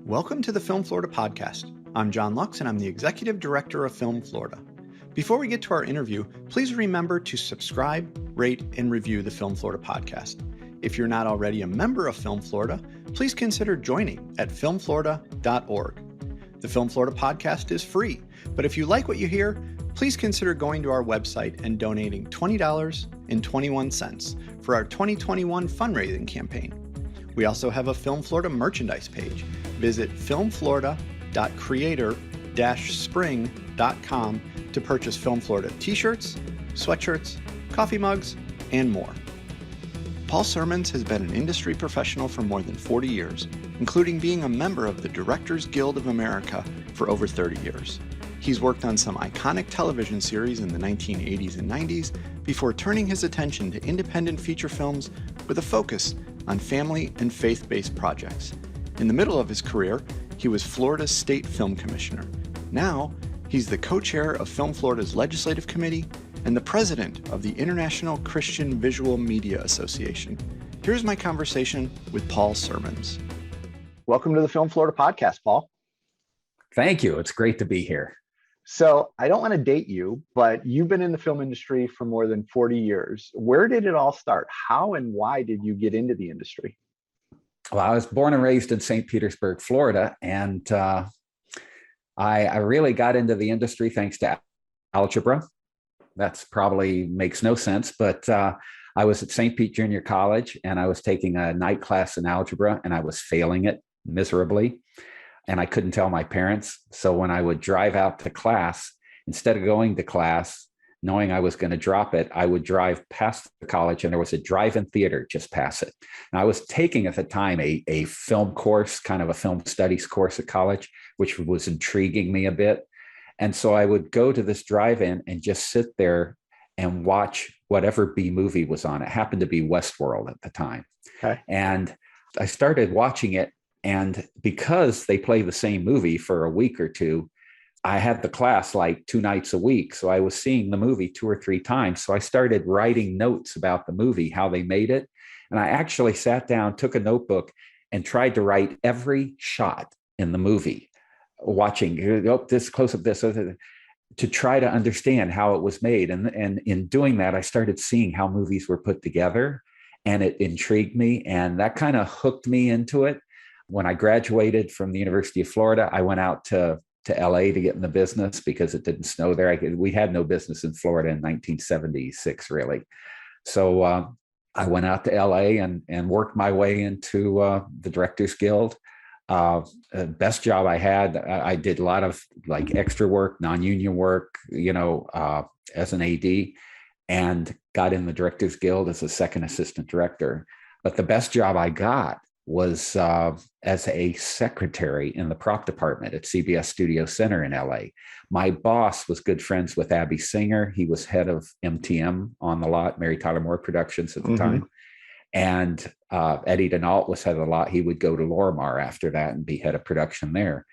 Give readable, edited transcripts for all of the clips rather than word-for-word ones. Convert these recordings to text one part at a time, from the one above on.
Welcome to the Film Florida podcast. I'm John Lux, and I'm the Executive Director of Film Florida. Before we get to our interview, please remember to subscribe, rate, and review the Film Florida podcast. If you're not already a member of Film Florida, please consider joining at filmflorida.org. The Film Florida podcast is free, but if you like what you hear, please consider going to our website and donating $20.21 for our 2021 fundraising campaign. We also have a Film Florida merchandise page. Visit filmflorida.creator-spring.com to purchase Film Florida t-shirts, sweatshirts, coffee mugs, and more. Paul Sirmons has been an industry professional for more than 40 years, including being a member of the Directors Guild of America for over 30 years. He's worked on some iconic television series in the 1980s and 90s before turning his attention to independent feature films with a focus on family and faith-based projects. In the middle of his career, he was Florida's State Film Commissioner. Now, he's the co-chair of Film Florida's Legislative Committee and the president of the International Christian Visual Media Association. Here's my conversation with Paul Sirmons. Welcome to the Film Florida podcast, Paul. Thank you. It's great to be here. So I don't want to date you, but you've been in the film industry for more than 40 years. Where did it all start? How and why did you get into the industry? Well, I was born and raised in St. Petersburg, Florida, and I really got into the industry thanks to algebra. That's probably makes no sense, but I was at St. Pete Junior College, and I was taking a night class in algebra, and I was failing it miserably, and I couldn't tell my parents. So when I would drive out to class, instead of going to class, knowing I was going to drop it, I would drive past the college, and there was a drive-in theater just past it. And I was taking at the time a film course, kind of a film studies course at college, which was intriguing me a bit. And so I would go to this drive-in and just sit there and watch whatever B movie was on. It happened to be Westworld at the time. Okay. And I started watching it, and because they play the same movie for a week or two, I had the class like 2 nights a week. So I was seeing the movie 2 or 3 times. So I started writing notes about the movie, how they made it. And I actually sat down, took a notebook, and tried to write every shot in the movie, watching, oh, this close up, this, to try to understand how it was made. And in doing that, I started seeing how movies were put together, and it intrigued me. And that kind of hooked me into it. When I graduated from the University of Florida, I went out to LA to get in the business because it didn't snow there. We had no business in Florida in 1976, really. So I went out to LA and worked my way into the Directors Guild. Best job I had, I did a lot of like extra work, non-union work, as an AD, and got in the Directors Guild as a second assistant director. But the best job I got was as a secretary in the prop department at CBS Studio Center in LA. My boss was good friends with Abby Singer. He was head of MTM on the lot, Mary Tyler Moore Productions at the time. And Eddie Denault was head of the lot. He would go to Lorimar after that and be head of production there.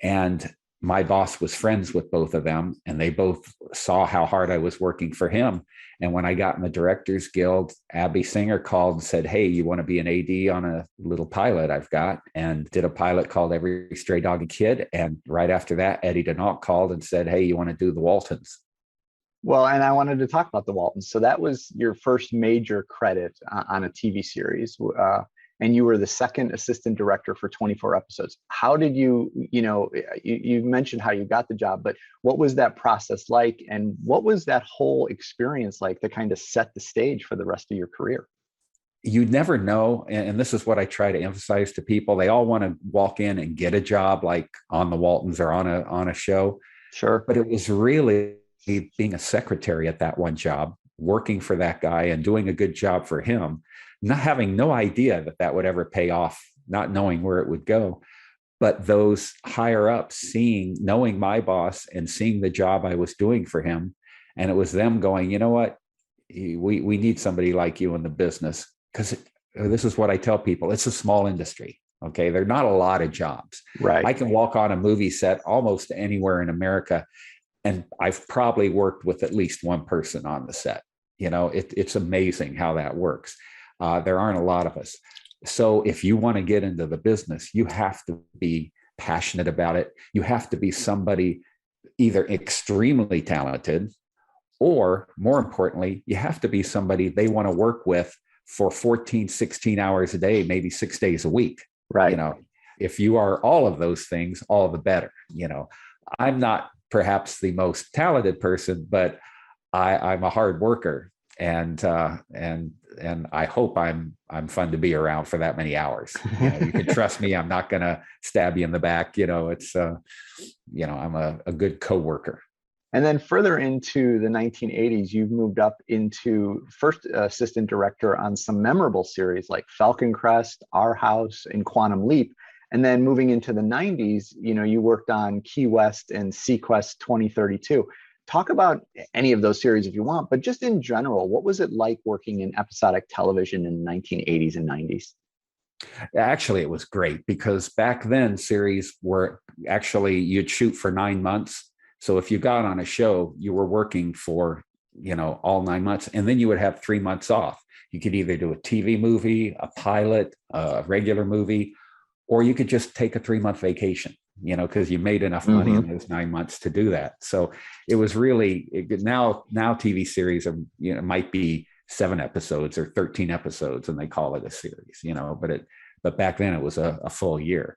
And my boss was friends with both of them, and they both saw how hard I was working for him. And when I got in the Directors Guild, Abby Singer called and said, hey, you want to be an AD on a little pilot I've got? And did a pilot called Every Stray Dog and Kid. And right after that, Eddie Denault called and said, hey, you want to do the Waltons? Well, and I wanted to talk about the Waltons. So that was your first major credit on a TV series. And you were the second assistant director for 24 episodes. How did you mentioned how you got the job, but what was that process like? And what was that whole experience like that kind of set the stage for the rest of your career? You never know. And this is what I try to emphasize to people. They all want to walk in and get a job like on the Waltons or on a show. Sure. But it was really being a secretary at that one job, working for that guy and doing a good job for him, not having no idea that would ever pay off, not knowing where it would go. But those higher ups knowing my boss and seeing the job I was doing for him. And it was them going, you know what, we need somebody like you in the business. Because this is what I tell people, it's a small industry. Okay. There are not a lot of jobs. Right. I can walk on a movie set almost anywhere in America, and I've probably worked with at least one person on the set. It's amazing how that works. There aren't a lot of us. So if you want to get into the business, you have to be passionate about it. You have to be somebody either extremely talented, or more importantly, you have to be somebody they want to work with for 14, 16 hours a day, maybe 6 days a week. Right. You know, if you are all of those things, all the better. I'm not perhaps the most talented person, but I'm a hard worker, and I hope I'm fun to be around for that many hours. You can trust me. I'm not going to stab you in the back. I'm a good coworker. And then further into the 1980s, you've moved up into first assistant director on some memorable series like Falcon Crest, Our House, and Quantum Leap. And then moving into the 90s, you worked on Key West and Sequest 2032. Talk about any of those series if you want, but just in general, what was it like working in episodic television in the 1980s and 90s? Actually, it was great because back then series were actually, you'd shoot for 9 months. So if you got on a show, you were working for, all 9 months, and then you would have 3 months off. You could either do a TV movie, a pilot, a regular movie, or you could just take a 3-month vacation, because you made enough money in those 9 months to do that. So it was really, now TV series are, might be 7 episodes or 13 episodes and they call it a series, but back then it was a full year.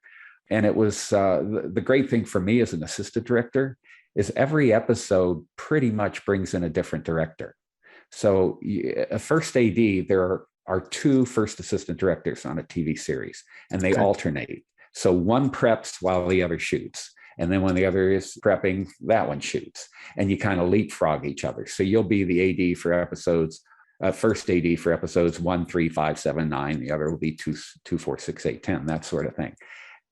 And it was the great thing for me as an assistant director is every episode pretty much brings in a different director. So a first AD, there are 2 first assistant directors on a TV series, and they alternate. So one preps while the other shoots. And then when the other is prepping, that one shoots. And you kind of leapfrog each other. So you'll be the AD for episodes, first AD for episodes 1, 3, 5, 7, 9. The other will be 2, 4, 6, 8, 10, that sort of thing.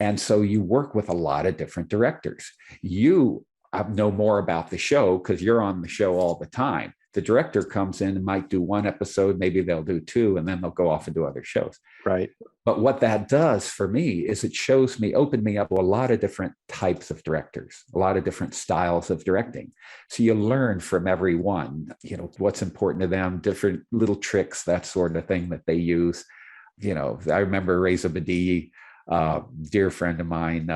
And so you work with a lot of different directors. You know more about the show because you're on the show all the time. The director comes in and might do 1 episode, maybe they'll do 2, and then they'll go off and do other shows. Right. But what that does for me is it opened me up to a lot of different types of directors, a lot of different styles of directing. So you learn from everyone, what's important to them, different little tricks, that sort of thing that they use. I remember Reza Badi, dear friend of mine,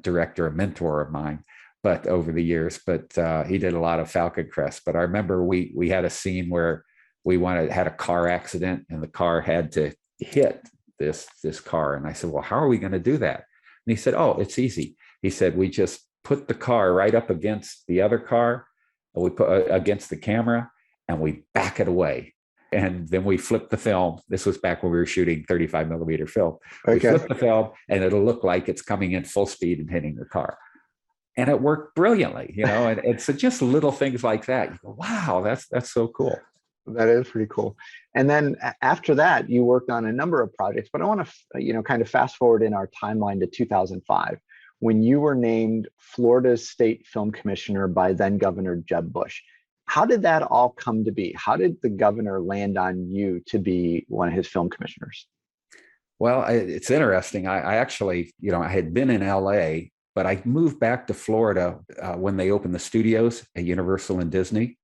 director, a mentor of mine, but over the years, he did a lot of Falcon Crest. But I remember we had a scene where we had a car accident and the car had to hit this car. And I said, well, how are we going to do that? And he said, oh, it's easy. He said, we just put the car right up against the other car, and we put against the camera, and we back it away. And then we flip the film. This was back when we were shooting 35 millimeter film. We flip the film and it'll look like it's coming in full speed and hitting the car. And it worked brilliantly, and it's just little things like that. You go, wow, that's so cool. That is pretty cool. And then after that, you worked on a number of projects, but I want to, kind of fast forward in our timeline to 2005, when you were named Florida's State Film Commissioner by then Governor Jeb Bush. How did that all come to be? How did the governor land on you to be one of his film commissioners? Well, it's interesting. I actually, I had been in LA, but I moved back to Florida when they opened the studios at Universal and Disney.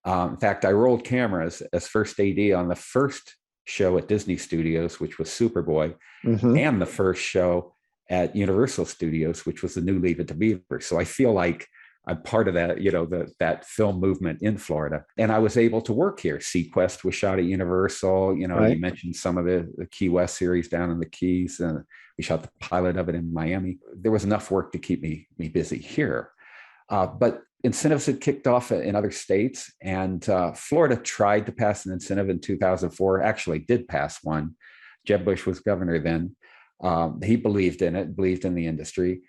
In fact, I rolled cameras as first AD on the first show at Disney Studios, which was Superboy, and the first show at Universal Studios, which was the new Leave It to Beaver. So I feel like I'm part of that, that film movement in Florida. And I was able to work here. Sequest was shot at Universal. Right. You mentioned some of the Key West series down in the Keys. And we shot the pilot of it in Miami. There was enough work to keep me busy here. But incentives had kicked off in other states. And Florida tried to pass an incentive in 2004, actually did pass one. Jeb Bush was governor then. He believed in it, believed in the industry.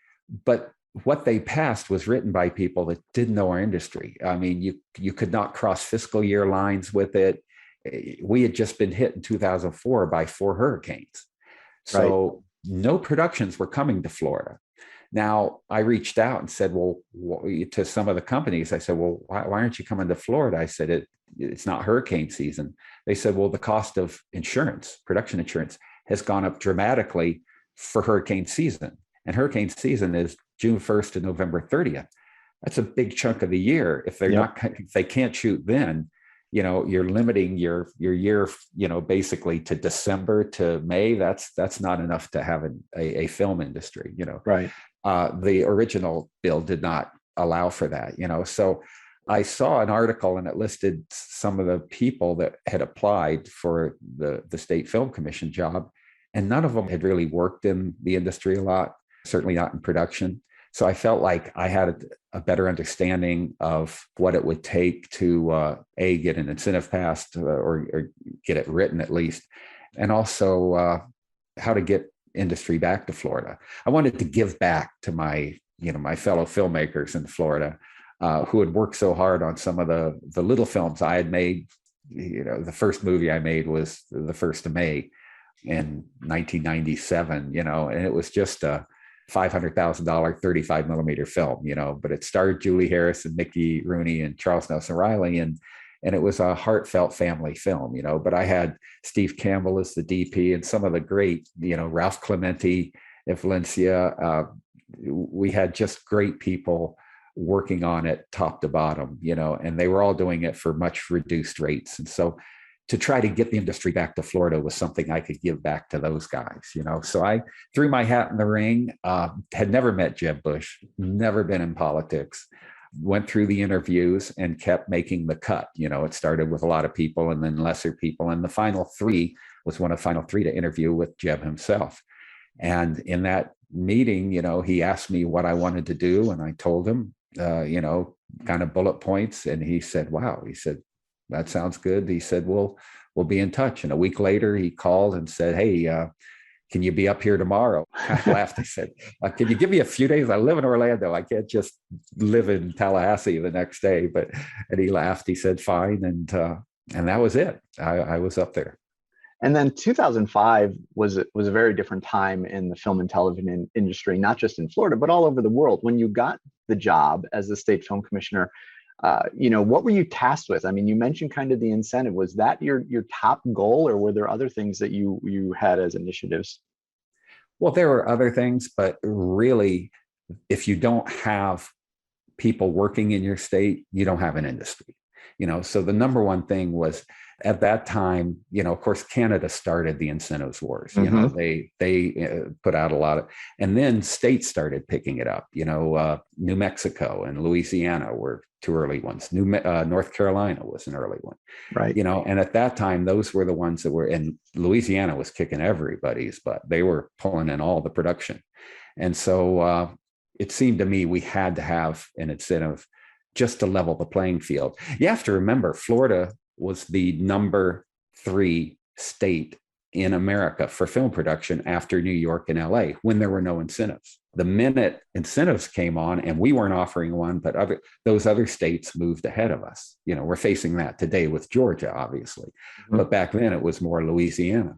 But what they passed was written by people that didn't know our industry. I mean, you could not cross fiscal year lines with it. We had just been hit in 2004 by 4 hurricanes. So no productions were coming to Florida. Now, I reached out and said, well, to some of the companies, I said, well, why aren't you coming to Florida? I said, it's not hurricane season. They said, well, the cost of insurance, production insurance, has gone up dramatically for hurricane season. And hurricane season is June 1st to November 30th. That's a big chunk of the year. If they're not, if they can't shoot then, you're limiting your year, basically to December to May. That's not enough to have a film industry, Right. The original bill did not allow for that, So I saw an article and it listed some of the people that had applied for the State Film Commission job, and none of them had really worked in the industry a lot, certainly not in production. So I felt like I had a better understanding of what it would take to get an incentive passed or get it written at least, and also how to get industry back to Florida. I wanted to give back to my fellow filmmakers in Florida who had worked so hard on some of the little films I had made. The first movie I made was The 1st of May in 1997, and it was just a $500,000 35 millimeter film, but it starred Julie Harris and Mickey Rooney and Charles Nelson Riley, and it was a heartfelt family film, but I had Steve Campbell as the DP and some of the great, Ralph Clementi at Valencia. We had just great people working on it top to bottom, and they were all doing it for much reduced rates. And so to try to get the industry back to Florida was something I could give back to those guys, So I threw my hat in the ring, had never met Jeb Bush, never been in politics, went through the interviews and kept making the cut. It started with a lot of people and then lesser people. And the final three was one of the final three to interview with Jeb himself. And in that meeting, he asked me what I wanted to do. And I told him, kind of bullet points. And he said, wow, he said, that sounds good. He said, we'll be in touch. And a week later, he called and said, hey, can you be up here tomorrow? I laughed. I said, can you give me a few days? I live in Orlando. I can't just live in Tallahassee the next day. And he laughed. He said, fine. And that was it. I was up there. And then 2005 was a very different time in the film and television industry, not just in Florida, but all over the world. When you got the job as the state film commissioner, what were you tasked with? I mean, you mentioned kind of the incentive. Was that your top goal, or were there other things that you had as initiatives? Well, there were other things, but really, if you don't have people working in your state, you don't have an industry. So the number one thing was, at that time, of course, Canada started the incentives wars. They put out a lot of, and then states started picking it up. New Mexico and Louisiana were two early ones. North Carolina was an early one, right? And at that time, those were the ones that were. And Louisiana was kicking everybody's butt. They were pulling in all the production, and so it seemed to me we had to have an incentive just to level the playing field. You have to remember, Florida was the number 3 state in America for film production after New York and LA when there were no incentives. The minute incentives came on, and we weren't offering one, but those other states moved ahead of us. We're facing that today with Georgia, obviously. Mm-hmm. But back then it was more Louisiana.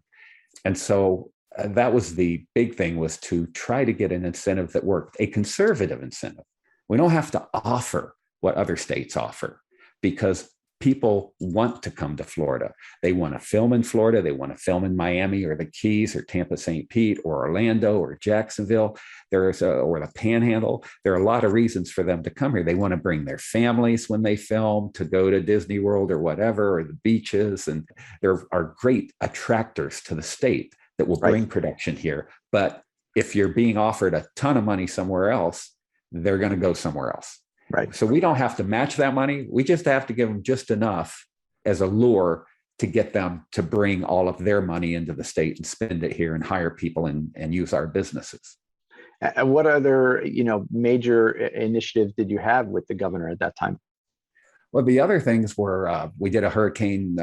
And so that was the big thing, was to try to get an incentive that worked, a conservative incentive. We don't have to offer what other states offer, because people want to come to Florida. They want to film in Florida. They want to film in Miami or the Keys or Tampa, St. Pete or Orlando or Jacksonville. Or the Panhandle. There are a lot of reasons for them to come here. They want to bring their families when they film, to go to Disney World or whatever, or the beaches. And there are great attractors to the state that will bring production here. But if you're being offered a ton of money somewhere else, they're going to go somewhere else. Right. So we don't have to match that money. We just have to give them just enough as a lure to get them to bring all of their money into the state and spend it here and hire people and use our businesses. And what other, major initiatives did you have with the governor at that time? Well, the other things were, we did a hurricane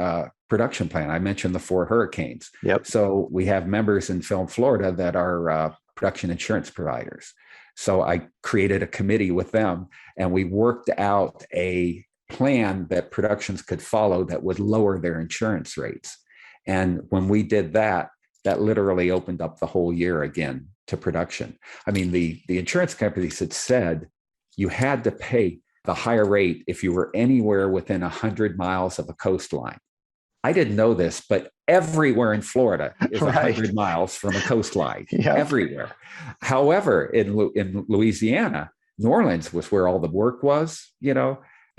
production plan. I mentioned the 4 hurricanes. Yep. So we have members in Film Florida that are production insurance providers. So I created a committee with them, and we worked out a plan that productions could follow that would lower their insurance rates. And when we did that, that literally opened up the whole year again to production. I mean, the insurance companies had said you had to pay the higher rate if you were anywhere within 100 miles of a coastline. I didn't know this, but everywhere in Florida is 100 miles from a coastline, everywhere. However, in Louisiana, New Orleans was where all the work was,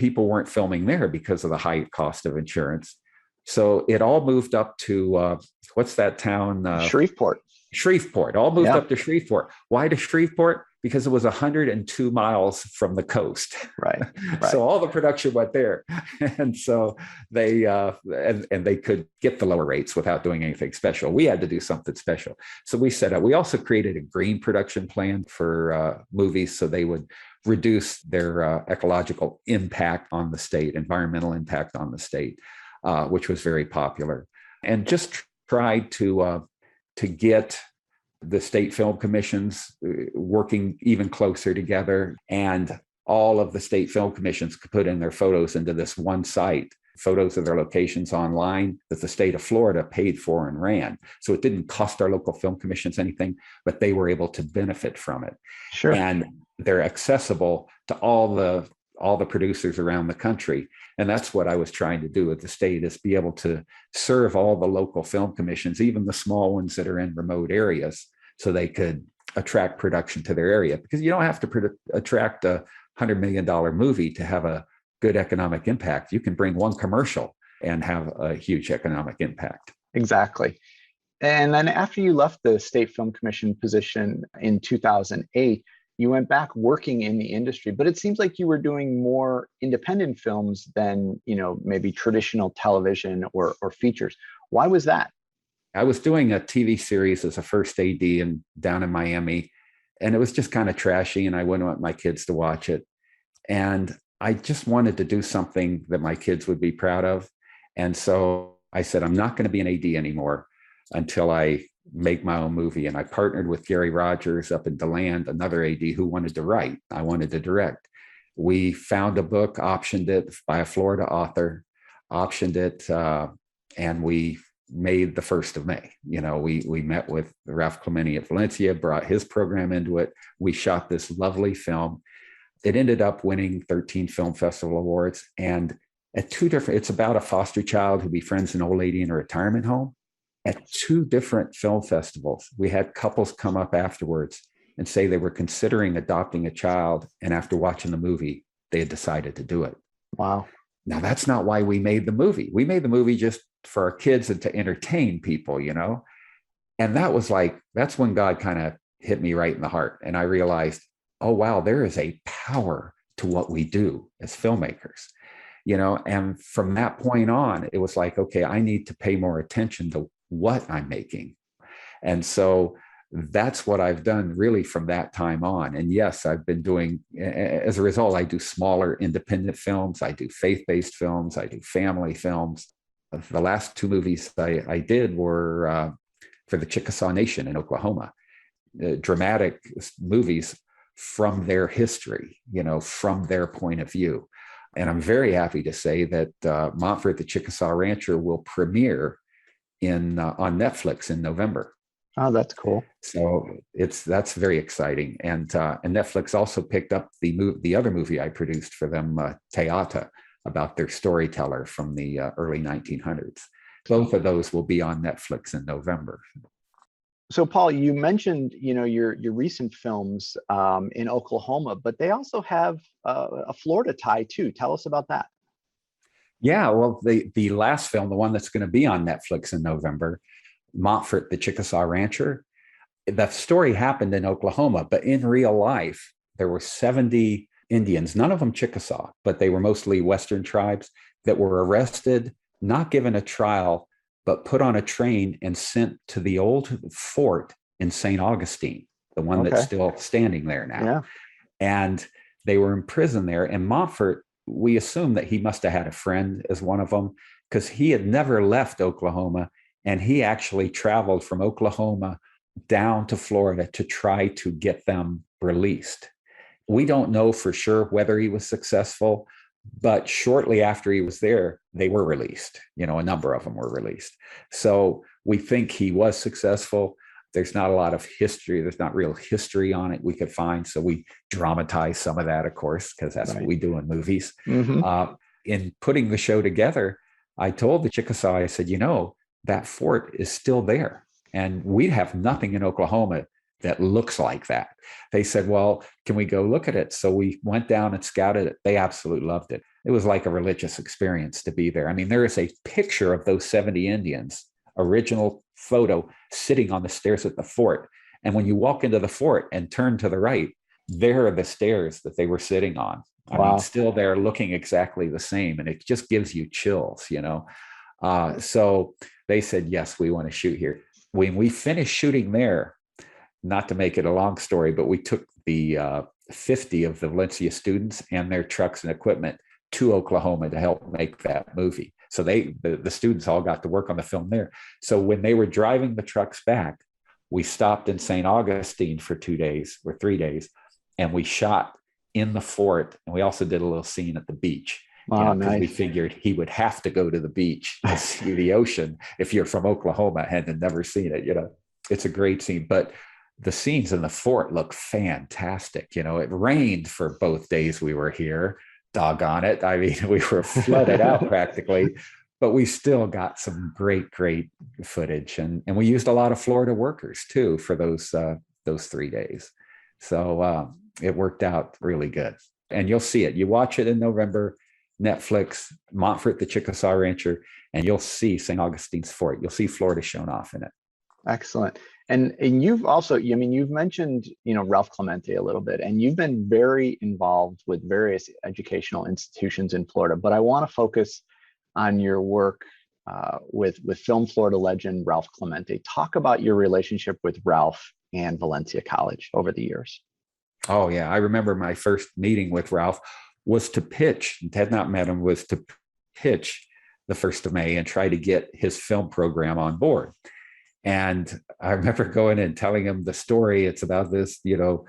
people weren't filming there because of the high cost of insurance. So it all moved up to what's that town? Shreveport. Shreveport, all moved up to Shreveport. Why to Shreveport? Because it was 102 miles from the coast. Right. So all the production went there. And so they and they could get the lower rates without doing anything special. We had to do something special. So we set up, we also created a green production plan for movies so they would reduce their ecological impact on the state, environmental impact on the state, which was very popular. And just tried to get the state film commissions working even closer together. And all of the state film commissions could put in their photos into this one site, photos of their locations online that the state of Florida paid for and ran. So it didn't cost our local film commissions anything, but they were able to benefit from it. Sure. And they're accessible to all the producers around the country. And that's what I was trying to do at the state, is be able to serve all the local film commissions, even the small ones that are in remote areas, so they could attract production to their area. Because you don't have to attract a $100 million movie to have a good economic impact. You can bring one commercial and have a huge economic impact. Exactly. And then after you left the State Film Commission position in 2008, you went back working in the industry, but it seems like you were doing more independent films than, maybe traditional television or features. Why was that? I was doing a TV series as a first AD down in Miami, and it was just kind of trashy, and I wouldn't want my kids to watch it. And I just wanted to do something that my kids would be proud of. And so I said, I'm not going to be an AD anymore until I make my own movie. And I partnered with Gary Rogers up in DeLand, another AD who wanted to write. I wanted to direct. We found a book, optioned it by a Florida author, optioned it, and we made the 1st of May. We met with Ralph Clementi at Valencia, brought his program into it. We shot this lovely film. It ended up winning 13 film festival awards. And at it's about a foster child who befriends an old lady in a retirement home. At 2 different film festivals, we had couples come up afterwards and say they were considering adopting a child. And after watching the movie, they had decided to do it. Wow. Now, that's not why we made the movie. We made the movie just for our kids and to entertain people, And that's when God kind of hit me right in the heart. And I realized, oh, wow, there is a power to what we do as filmmakers, And from that point on, it was like, okay, I need to pay more attention to what I'm making. And so that's what I've done really from that time on. And yes, I've been doing, as a result, I do smaller independent films. I do faith-based films. I do family films. The last 2 movies I did were for the Chickasaw Nation in Oklahoma, dramatic movies from their history, from their point of view. And I'm very happy to say that Montfort, the Chickasaw Rancher, will premiere on Netflix in November. Oh, that's cool. So that's very exciting. And Netflix also picked up the other movie I produced for them, Teata, about their storyteller from the early 1900s. Both of those will be on Netflix in November. So, Paul, you mentioned, your recent films in Oklahoma, but they also have a Florida tie too. Tell us about that. Yeah, well, the last film, the one that's going to be on Netflix in November, Montfort, the Chickasaw Rancher, the story happened in Oklahoma, but in real life, there were 70 Indians, none of them Chickasaw, but they were mostly Western tribes that were arrested, not given a trial, but put on a train and sent to the old fort in St. Augustine, the one that's still standing there now. Yeah. And they were in prison there. And Montfort, we assume that he must have had a friend as one of them, because he had never left Oklahoma. And he actually traveled from Oklahoma down to Florida to try to get them released. We don't know for sure whether he was successful, but shortly after he was there, they were released. A number of them were released. So we think he was successful. There's not a lot of history. There's not real history on it we could find. So we dramatize some of that, of course, because that's what we do in movies. Mm-hmm. In putting the show together, I told the Chickasaw, I said, that fort is still there. And we have nothing in Oklahoma that looks like that. They said, well, can we go look at it? So we went down and scouted it. They absolutely loved it. It was like a religious experience to be there. I mean, there is a picture of those 70 Indians, original photo, sitting on the stairs at the fort. And when you walk into the fort and turn to the right, there are the stairs that they were sitting on. I mean, still there, looking exactly the same. And it just gives you chills, you know. So they said, yes, we want to shoot here. When we finished shooting there, not to make it a long story, but we took the 50 of the Valencia students and their trucks and equipment to Oklahoma to help make that movie. So the students all got to work on the film there. So when they were driving the trucks back, we stopped in St. Augustine for 2 days or 3 days, and we shot in the fort. And we also did a little scene at the beach. Wow, because nice. we figured he would have to go to the beach to see the ocean if you're from Oklahoma and had never seen it. You know, it's a great scene, but the scenes in the fort look fantastic. You know, it rained for both days we were here. Doggone it. I mean, we were flooded out practically, but we still got some great footage. And we used a lot of Florida workers too for those 3 days. So it worked out really good. And you'll see it. You watch it in November, Netflix, Montfort, the Chickasaw Rancher, and you'll see St. Augustine's Fort. You'll see Florida shown off in it. Excellent. And you've also, I mean, you've mentioned, you know, Ralph Clemente a little bit, and you've been very involved with various educational institutions in Florida, but I want to focus on your work with Film Florida legend Ralph Clemente. Talk about your relationship with Ralph and Valencia College over the years. Oh, yeah. I remember my first meeting with Ralph was to pitch, and had not met him, was to pitch the 1st of May and try to get his film program on board. And I remember going and telling him the story. It's about this, you know,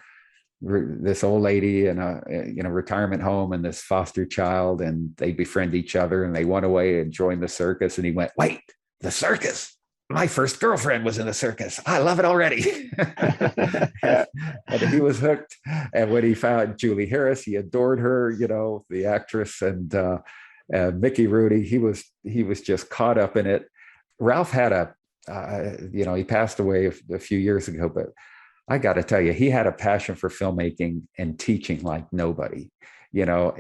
this old lady in a retirement home and this foster child, and they befriend each other, and they went away and joined the circus. And he went, wait, the circus? My first girlfriend was in the circus. I love it already. And he was hooked. And when he found Julie Harris, he adored her, you know, the actress, and Mickey Rooney. He was just caught up in it. Ralph had he passed away a few years ago, but I got to tell you, he had a passion for filmmaking and teaching like nobody. You know,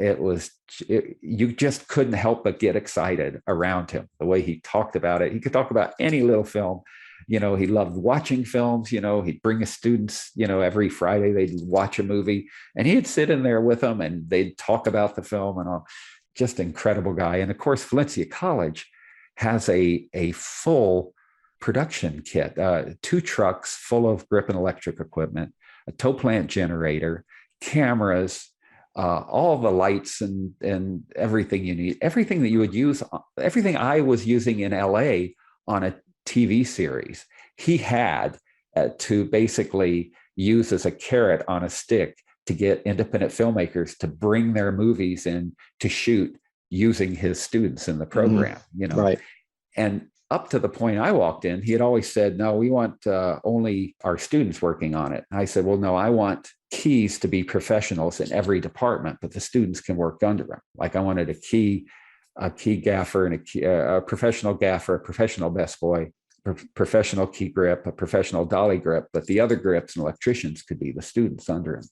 you just couldn't help but get excited around him, the way he talked about it. He could talk about any little film. You know, he loved watching films. You know, he'd bring his students, you know, every Friday they'd watch a movie, and he'd sit in there with them and they'd talk about the film and all. Just incredible guy. And of course, Valencia College has a full production kit, 2 trucks full of grip and electric equipment, a tow plant generator, cameras, all the lights and everything you need, everything that you would use, everything I was using in LA on a TV series, he had to basically use as a carrot on a stick to get independent filmmakers to bring their movies in to shoot using his students in the program, you know. Right. And up to the point I walked in, he had always said, no, we want only our students working on it. And I said, well, no, I want keys to be professionals in every department, but the students can work under them. Like I wanted a key gaffer and a professional gaffer, a professional best boy, professional key grip, a professional dolly grip, but the other grips and electricians could be the students under him.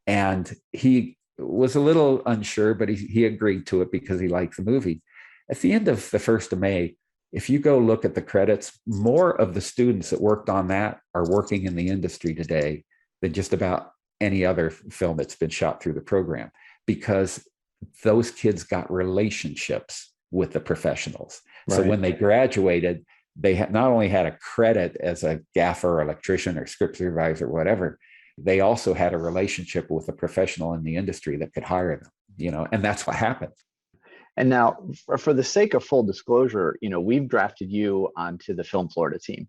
And he was a little unsure, but he agreed to it because he liked the movie. At the end of the 1st of May, if you go look at the credits, more of the students that worked on that are working in the industry today than just about any other film that's been shot through the program, because those kids got relationships with the professionals. Right. So when they graduated, they not only had a credit as a gaffer, electrician, or script supervisor, or whatever, they also had a relationship with a professional in the industry that could hire them, you know, and that's what happened. And now, for the sake of full disclosure, you know, we've drafted you onto the Film Florida team.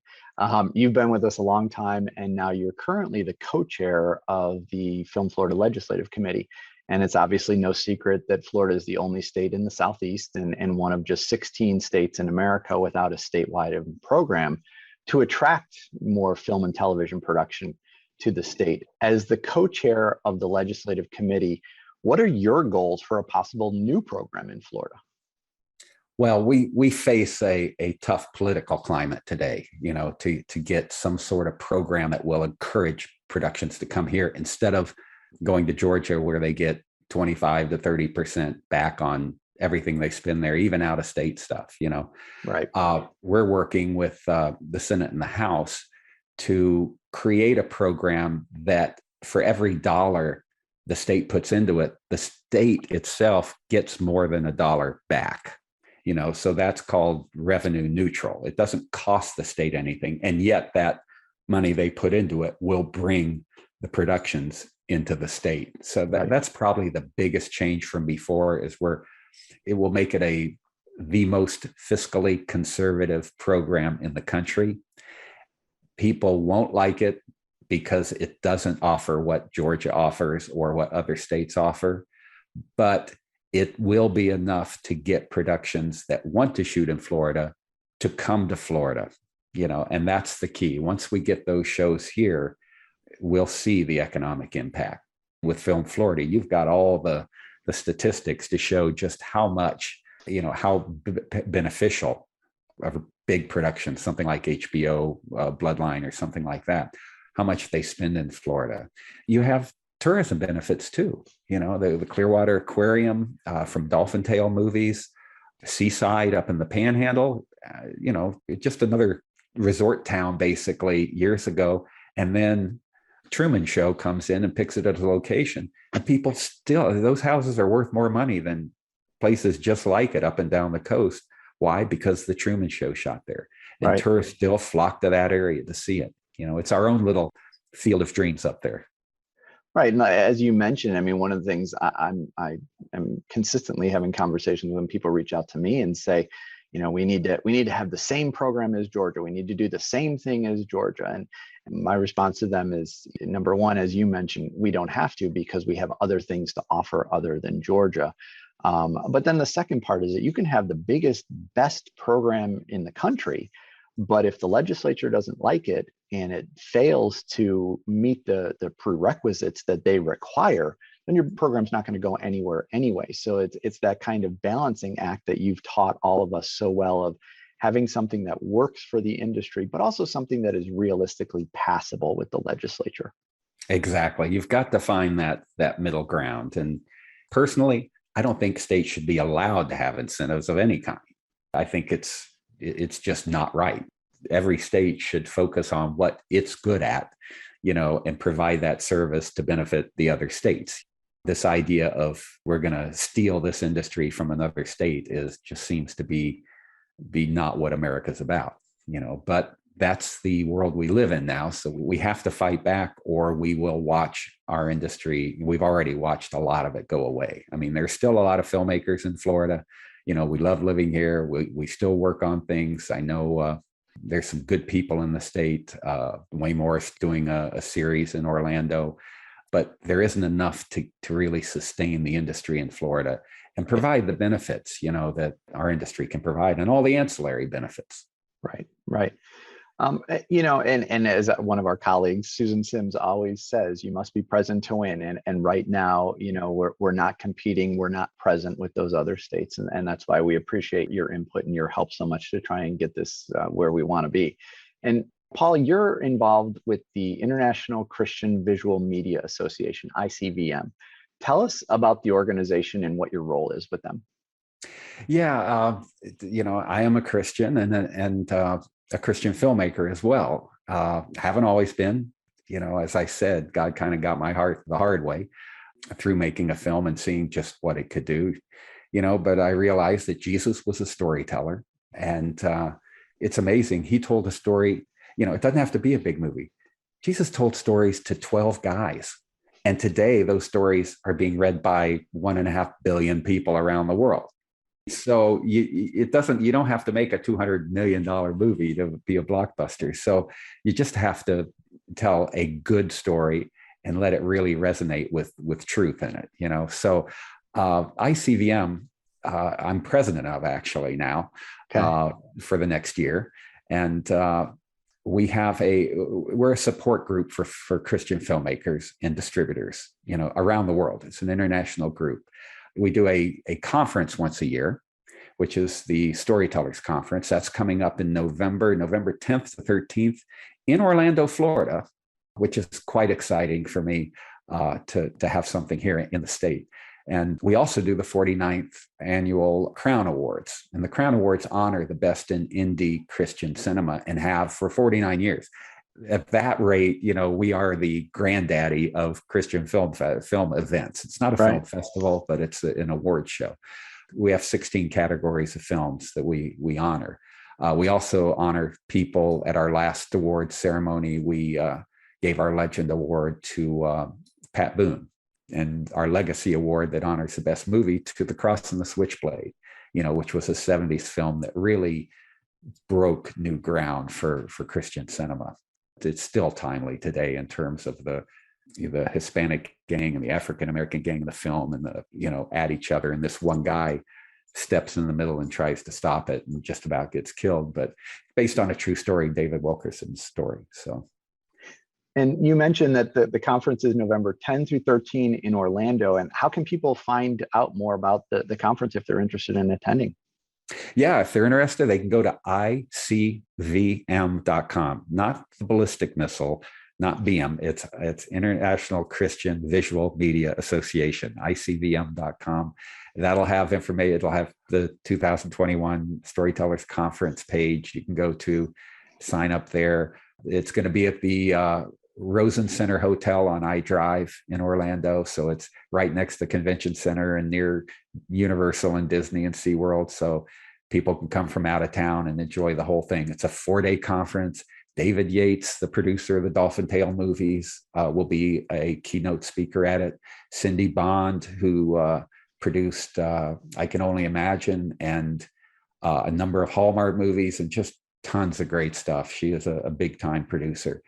You've been with us a long time, and now you're currently the co-chair of the Film Florida Legislative Committee. And it's obviously no secret that Florida is the only state in the Southeast and one of just 16 states in America without a statewide program to attract more film and television production to the state. As the co-chair of the Legislative Committee, what are your goals for a possible new program in Florida? Well, we face a tough political climate today, to get some sort of program that will encourage productions to come here instead of going to Georgia where they get 25 to 30% back on everything they spend there, even out of state stuff, Right. We're working with the Senate and the House to create a program that for every dollar the state puts into it, the state itself gets more than a dollar back. So that's called revenue neutral. It doesn't cost the state anything. And yet that money they put into it will bring the productions into the state. So that's probably the biggest change from before, is where it will make it the most fiscally conservative program in the country. People won't like it because it doesn't offer what Georgia offers or what other states offer, but it will be enough to get productions that want to shoot in Florida to come to Florida, and that's the key. Once we get those shows here, we'll see the economic impact. With Film Florida, you've got all the statistics to show just how much, how beneficial of a big production, something like HBO Bloodline or something like that, how much they spend in Florida. You have tourism benefits too, the Clearwater Aquarium from Dolphin Tale movies, Seaside up in the Panhandle, just another resort town basically years ago. And then Truman Show comes in and picks it as a location, and people still, those houses are worth more money than places just like it up and down the coast. Why? Because the Truman Show shot there, and tourists still flock to that area to see it. It's our own little field of dreams up there. Right. And as you mentioned, I mean, one of the things I am consistently having conversations when people reach out to me and say, we need to have the same program as Georgia. We need to do the same thing as Georgia. And my response to them is, number one, as you mentioned, we don't have to, because we have other things to offer other than Georgia. But then the second part is that you can have the biggest, best program in the country, but if the legislature doesn't like it and it fails to meet the prerequisites that they require, then your program's not going to go anywhere anyway. So it's that kind of balancing act that you've taught all of us so well, of having something that works for the industry, but also something that is realistically passable with the legislature. Exactly. You've got to find that middle ground. And personally, I don't think states should be allowed to have incentives of any kind. I think it's just not right. Every state should focus on what it's good at, and provide that service to benefit the other states. This idea of we're going to steal this industry from another state just seems to be not what America's about, but that's the world we live in now. So we have to fight back, or we will watch our industry. We've already watched a lot of it go away. I mean, there's still a lot of filmmakers in Florida. We love living here. We still work on things. I know there's some good people in the state. Wayne Morris doing a series in Orlando, but there isn't enough to really sustain the industry in Florida and provide the benefits, that our industry can provide, and all the ancillary benefits. Right. And as one of our colleagues, Susan Sims, always says, you must be present to win. And right now, we're not competing, we're not present with those other states. And that's why we appreciate your input and your help so much to try and get this where we want to be. And Paul, you're involved with the International Christian Visual Media Association, ICVM. Tell us about the organization and what your role is with them. Yeah, I am a Christian and a Christian filmmaker as well. Haven't always been, as I said, God kind of got my heart the hard way through making a film and seeing just what it could do, but I realized that Jesus was a storyteller, and it's amazing. He told a story, it doesn't have to be a big movie. Jesus told stories to 12 guys. And today those stories are being read by 1.5 billion people around the world. So you don't have to make a $200 million movie to be a blockbuster. So you just have to tell a good story and let it really resonate with truth in it, So ICVM, I'm president of actually now for the next year. And we're a support group for Christian filmmakers and distributors, around the world. It's an international group. We do a conference once a year which is the Storytellers Conference. That's coming up in November 10th to 13th in Orlando, Florida, which is quite exciting for me to have something here in the state. And we also do the 49th annual Crown Awards. And the Crown Awards honor the best in indie Christian cinema and have for 49 years. At that rate, we are the granddaddy of Christian film events. It's not a film festival, but it's an award show. We have 16 categories of films that we honor. We also honor people at our last award ceremony. We gave our Legend Award to Pat Boone, and our Legacy Award that honors the best movie to The Cross and the Switchblade, which was a 70s film that really broke new ground for Christian cinema. It's still timely today in terms of the Hispanic gang and the African American gang in the film, and at each other, and this one guy steps in the middle and tries to stop it and just about gets killed. But based on a true story, David Wilkerson's story. So. And you mentioned that the conference is November 10 through 13 in Orlando. And how can people find out more about the conference if they're interested in attending? Yeah, if they're interested, they can go to ICVM.com, not the ballistic missile, not BM. It's International Christian Visual Media Association, ICVM.com. That'll have information. It'll have the 2021 Storytellers Conference page. You can go to sign up there. It's going to be at the Rosen Center Hotel on iDrive in Orlando. So it's right next to the convention center and near Universal and Disney and SeaWorld. So people can come from out of town and enjoy the whole thing. It's a 4-day conference. David Yates, the producer of the Dolphin Tale movies, will be a keynote speaker at it. Cindy Bond, who produced I Can Only Imagine and a number of Hallmark movies and just tons of great stuff. She is a big time producer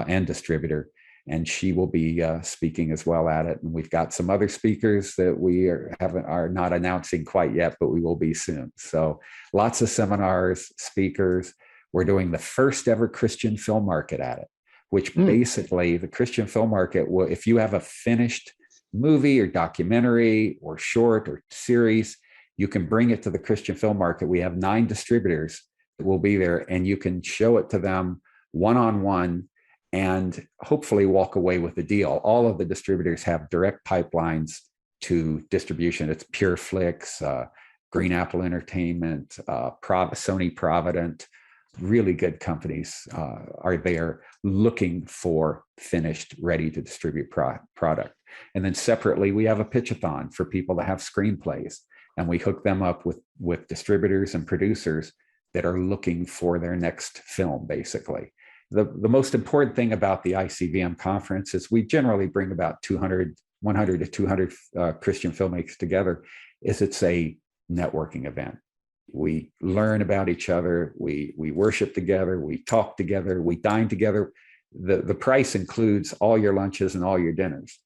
and distributor, and she will be speaking as well at it. And we've got some other speakers that we are not announcing quite yet, but we will be soon. So lots of seminars, speakers. We're doing the first ever Christian film market at it, which basically the Christian film market will, if you have a finished movie or documentary or short or series, you can bring it to the Christian film market. We have 9 distributors that will be there, and you can show it to them one-on-one and hopefully walk away with a deal. All of the distributors have direct pipelines to distribution. It's Pure Flix, Green Apple Entertainment, Sony Provident. Really good companies are there looking for finished, ready to distribute product. And then separately, we have a pitchathon for people that have screenplays, and we hook them up with distributors and producers that are looking for their next film, basically. The most important thing about the ICVM conference is we generally bring about 100 to 200 Christian filmmakers together. It's a networking event. We learn about each other. We worship together. We talk together. We dine together. The price includes all your lunches and all your dinners,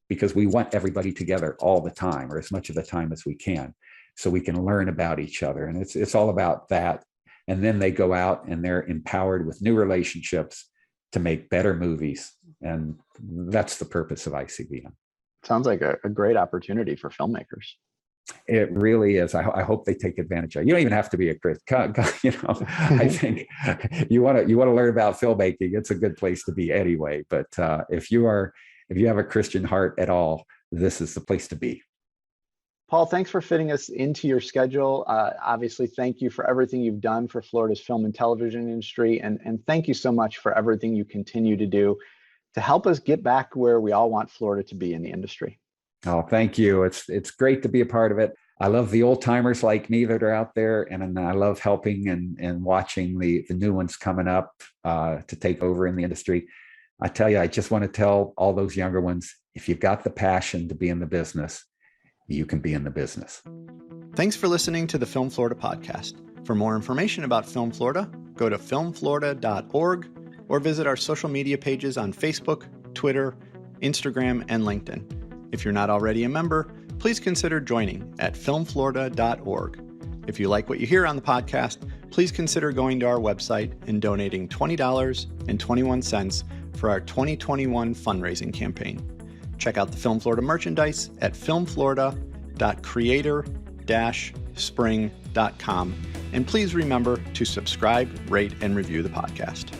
because we want everybody together all the time, or as much of the time as we can, so we can learn about each other. And it's all about that. And then they go out and they're empowered with new relationships to make better movies. And that's the purpose of ICVM. Sounds like a great opportunity for filmmakers. It really is. I hope they take advantage of it. You don't even have to be a Christian. I think you want to learn about filmmaking. It's a good place to be anyway. But if you have a Christian heart at all, this is the place to be. Paul, thanks for fitting us into your schedule. Obviously, thank you for everything you've done for Florida's film and television industry. And thank you so much for everything you continue to do to help us get back where we all want Florida to be in the industry. Oh, thank you. It's great to be a part of it. I love the old timers like me that are out there, and I love helping and watching the new ones coming up to take over in the industry. I tell you, I just want to tell all those younger ones, if you've got the passion to be in the business, you can be in the business. Thanks for listening to the Film Florida podcast. For more information about Film Florida, go to filmflorida.org or visit our social media pages on Facebook, Twitter, Instagram, and LinkedIn. If you're not already a member, please consider joining at filmflorida.org. If you like what you hear on the podcast, please consider going to our website and donating $20.21 for our 2021 fundraising campaign. Check out the Film Florida merchandise at filmflorida.creator- spring.com. And please remember to subscribe, rate, and review the podcast.